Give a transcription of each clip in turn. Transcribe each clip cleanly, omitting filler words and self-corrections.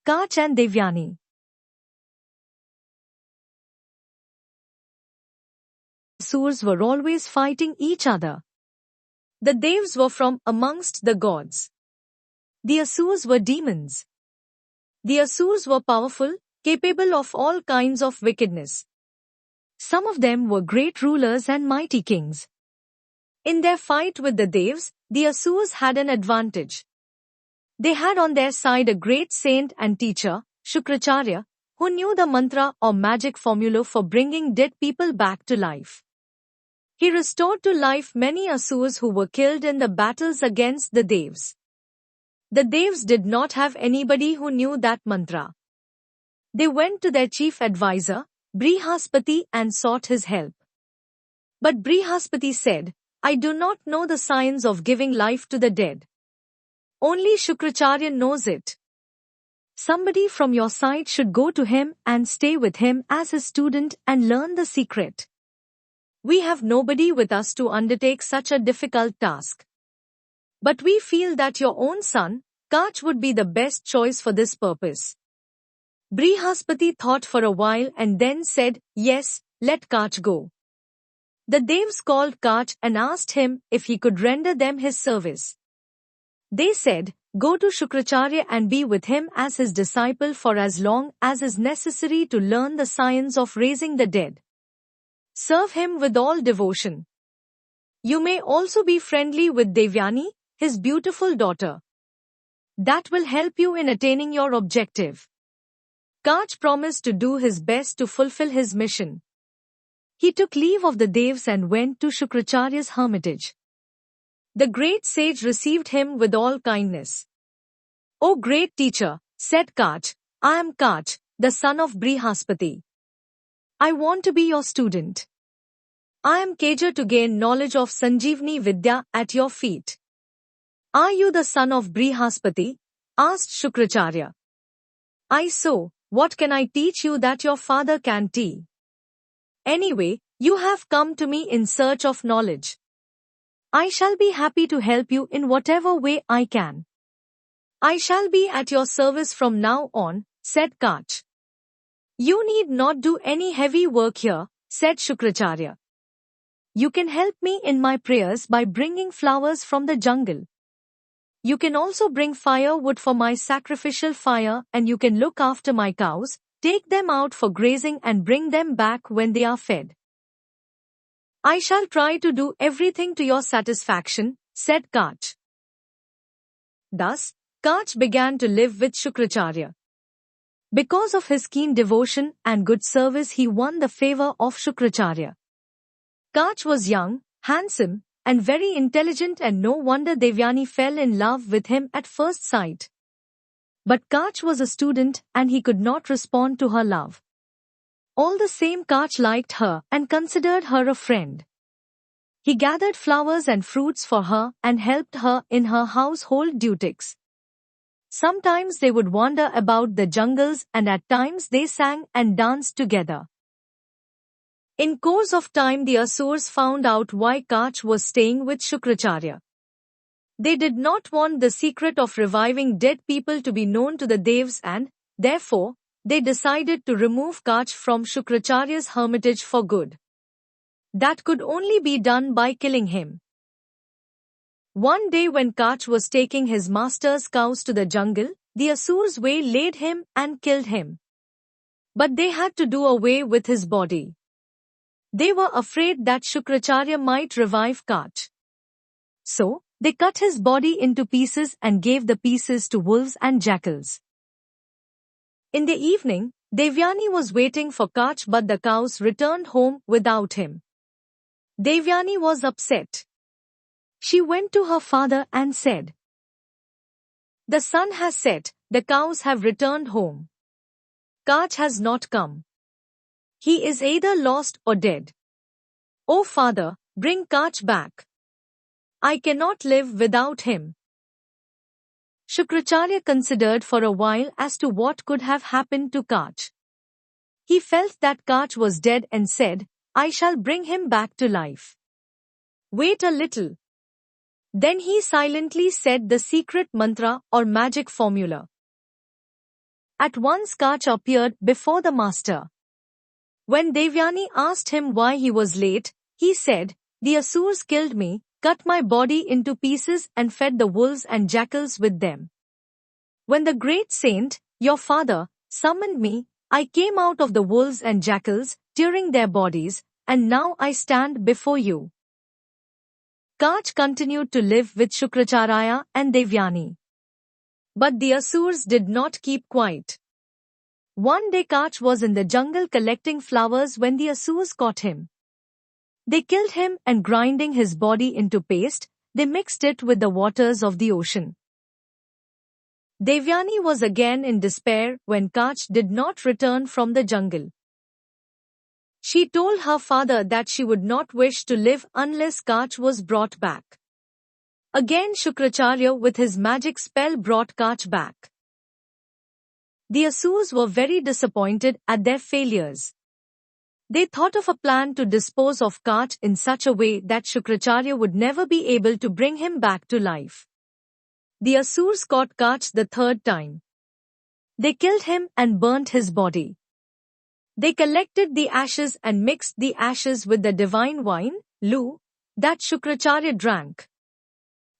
Kach and Devayani. Asurs were always fighting each other. The Devs were from amongst the gods. The Asurs were demons. The Asurs were powerful, capable of all kinds of wickedness. Some of them were great rulers and mighty kings. In their fight with the Devs, the Asurs had an advantage. They had on their side a great saint and teacher, Shukracharya, who knew the mantra or magic formula for bringing dead people back to life. He restored to life many Asurs who were killed in the battles against the Devs. The Devs did not have anybody who knew that mantra. They went to their chief advisor, Brihaspati, and sought his help. But Brihaspati said, "I do not know the science of giving life to the dead. Only Shukracharya knows it. Somebody from your side should go to him and stay with him as his student and learn the secret. We have nobody with us to undertake such a difficult task. But we feel that your own son, Kach, would be the best choice for this purpose." Brihaspati thought for a while and then said, "Yes, let Kach go." The Devs called Kach and asked him if he could render them his service. They said, "Go to Shukracharya and be with him as his disciple for as long as is necessary to learn the science of raising the dead. Serve him with all devotion. You may also be friendly with Devayani, his beautiful daughter. That will help you in attaining your objective." Kach promised to do his best to fulfill his mission. He took leave of the Devs and went to Shukracharya's hermitage. The great sage received him with all kindness. "O great teacher," said Kach, "I am Kach, the son of Brihaspati. I want to be your student. I am eager to gain knowledge of Sanjeevani Vidya at your feet." "Are you the son of Brihaspati?" asked Shukracharya. "I so, what can I teach you that your father can teach? Anyway, you have come to me in search of knowledge. I shall be happy to help you in whatever way I can. I shall be at your service from now on," said Kach. "You need not do any heavy work here," said Shukracharya. "You can help me in my prayers by bringing flowers from the jungle. You can also bring firewood for my sacrificial fire, and you can look after my cows, take them out for grazing and bring them back when they are fed. I shall try to do everything to your satisfaction," said Kach. Thus, Kach began to live with Shukracharya. Because of his keen devotion and good service, he won the favor of Shukracharya. Kach was young, handsome, and very intelligent, and no wonder Devayani fell in love with him at first sight. But Kach was a student and he could not respond to her love. All the same, Kach liked her and considered her a friend. He gathered flowers and fruits for her and helped her in her household duties. Sometimes they would wander about the jungles, and at times they sang and danced together. In course of time, the Asurs found out why Kach was staying with Shukracharya. They did not want the secret of reviving dead people to be known to the Devs, and, therefore, they decided to remove Kach from Shukracharya's hermitage for good. That could only be done by killing him. One day when Kach was taking his master's cows to the jungle, the Asurs waylaid him and killed him. But they had to do away with his body. They were afraid that Shukracharya might revive Kach. So, they cut his body into pieces and gave the pieces to wolves and jackals. In the evening, Devayani was waiting for Kach, but the cows returned home without him. Devayani was upset. She went to her father and said, "The sun has set, the cows have returned home. Kach has not come. He is either lost or dead. Oh father, bring Kach back. I cannot live without him." Shukracharya considered for a while as to what could have happened to Kach. He felt that Kach was dead and said, "I shall bring him back to life. Wait a little." Then he silently said the secret mantra or magic formula. At once Kach appeared before the master. When Devayani asked him why he was late, he said, "The Asurs killed me, cut my body into pieces and fed the wolves and jackals with them. When the great saint, your father, summoned me, I came out of the wolves and jackals, tearing their bodies, and now I stand before you." Kach continued to live with Shukracharya and Devayani. But the Asurs did not keep quiet. One day Kach was in the jungle collecting flowers when the Asurs caught him. They killed him and grinding his body into paste, they mixed it with the waters of the ocean. Devayani was again in despair when Kach did not return from the jungle. She told her father that she would not wish to live unless Kach was brought back. Again Shukracharya with his magic spell brought Kach back. The Asurs were very disappointed at their failures. They thought of a plan to dispose of Kach in such a way that Shukracharya would never be able to bring him back to life. The Asurs caught Kach the third time. They killed him and burnt his body. They collected the ashes and mixed the ashes with the divine wine, Lu, that Shukracharya drank.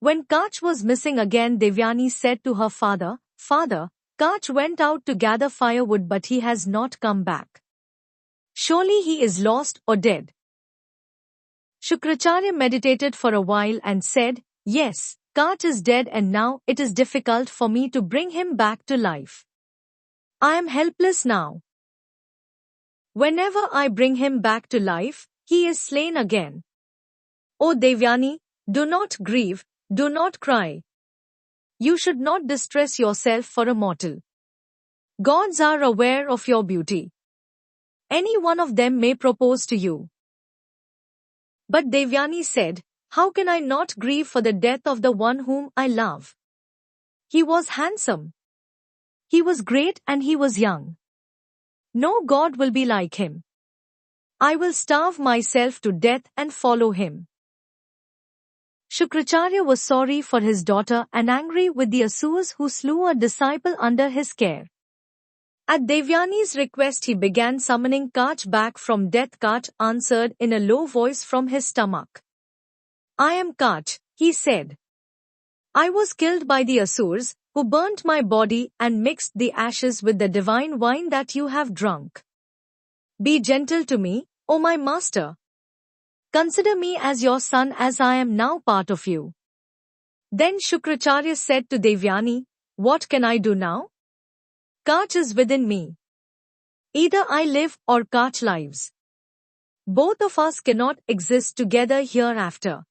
When Kach was missing again, Devayani said to her father, "Father, Kach went out to gather firewood but he has not come back. Surely he is lost or dead." Shukracharya meditated for a while and said, "Yes, Kach is dead and now it is difficult for me to bring him back to life. I am helpless now. Whenever I bring him back to life, he is slain again. O Devayani, do not grieve, do not cry. You should not distress yourself for a mortal. Gods are aware of your beauty. Any one of them may propose to you." But Devayani said, "How can I not grieve for the death of the one whom I love? He was handsome. He was great and he was young. No god will be like him. I will starve myself to death and follow him." Shukracharya was sorry for his daughter and angry with the Asurs who slew a disciple under his care. At Devayani's request he began summoning Kach back from death. Kach answered in a low voice from his stomach. "I am Kach," he said. "I was killed by the Asurs, who burnt my body and mixed the ashes with the divine wine that you have drunk. Be gentle to me, O my master. Consider me as your son as I am now part of you." Then Shukracharya said to Devayani, "What can I do now? Kach is within me. Either I live or Kach lives. Both of us cannot exist together hereafter.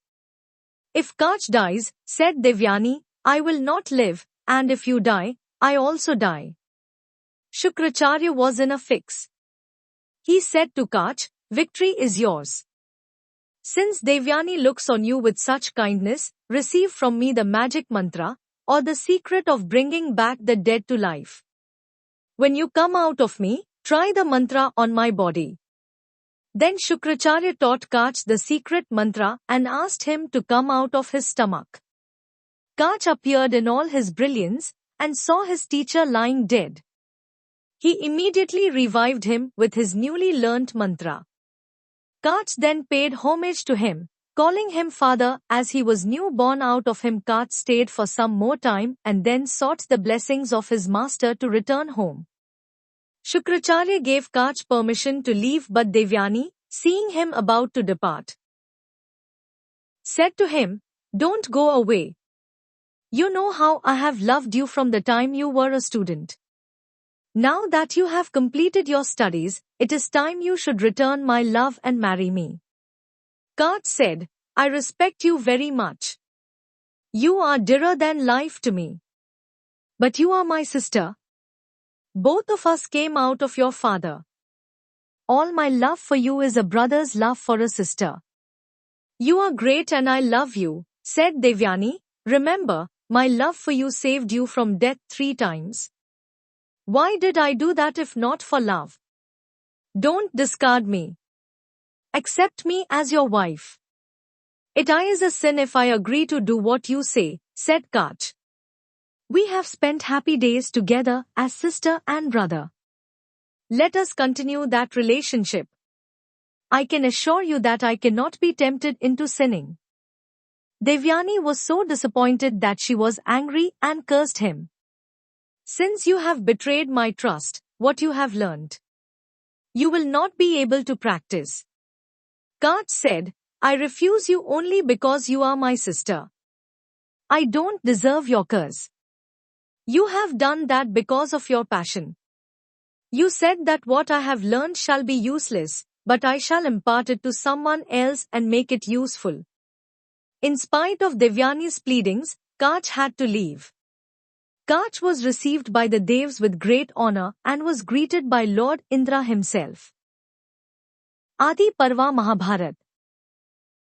If Kach dies," said Devayani, "I will not live, and if you die, I also die." Shukracharya was in a fix. He said to Kach, "Victory is yours. Since Devayani looks on you with such kindness, receive from me the magic mantra, or the secret of bringing back the dead to life. When you come out of me, try the mantra on my body." Then Shukracharya taught Kach the secret mantra and asked him to come out of his stomach. Kach appeared in all his brilliance and saw his teacher lying dead. He immediately revived him with his newly learnt mantra. Kach then paid homage to him, calling him father as he was new born out of him. Kach stayed for some more time and then sought the blessings of his master to return home. Shukracharya gave Kach permission to leave, but Devayani, seeing him about to depart, said to him, "Don't go away. You know how I have loved you from the time you were a student. Now that you have completed your studies, it is time you should return my love and marry me." Kach said, "I respect you very much. You are dearer than life to me. But you are my sister. Both of us came out of your father. All my love for you is a brother's love for a sister. You are great and I love you," said Devayani. "Remember, my love for you saved you from death 3 times. Why did I do that if not for love? Don't discard me. Accept me as your wife." "It is a sin if I agree to do what you say," said Kach. We have spent happy days together as sister and brother. Let us continue that relationship. I can assure you that I cannot be tempted into sinning. Devyani was so disappointed that she was angry and cursed him. Since you have betrayed my trust, what you have learned, you will not be able to practice. Kach said, I refuse you only because you are my sister. I don't deserve your curse. You have done that because of your passion. You said that what I have learned shall be useless, but I shall impart it to someone else and make it useful. In spite of Devyani's pleadings, Kach had to leave. Kach was received by the Devs with great honor and was greeted by Lord Indra himself. Adi Parva Mahabharat.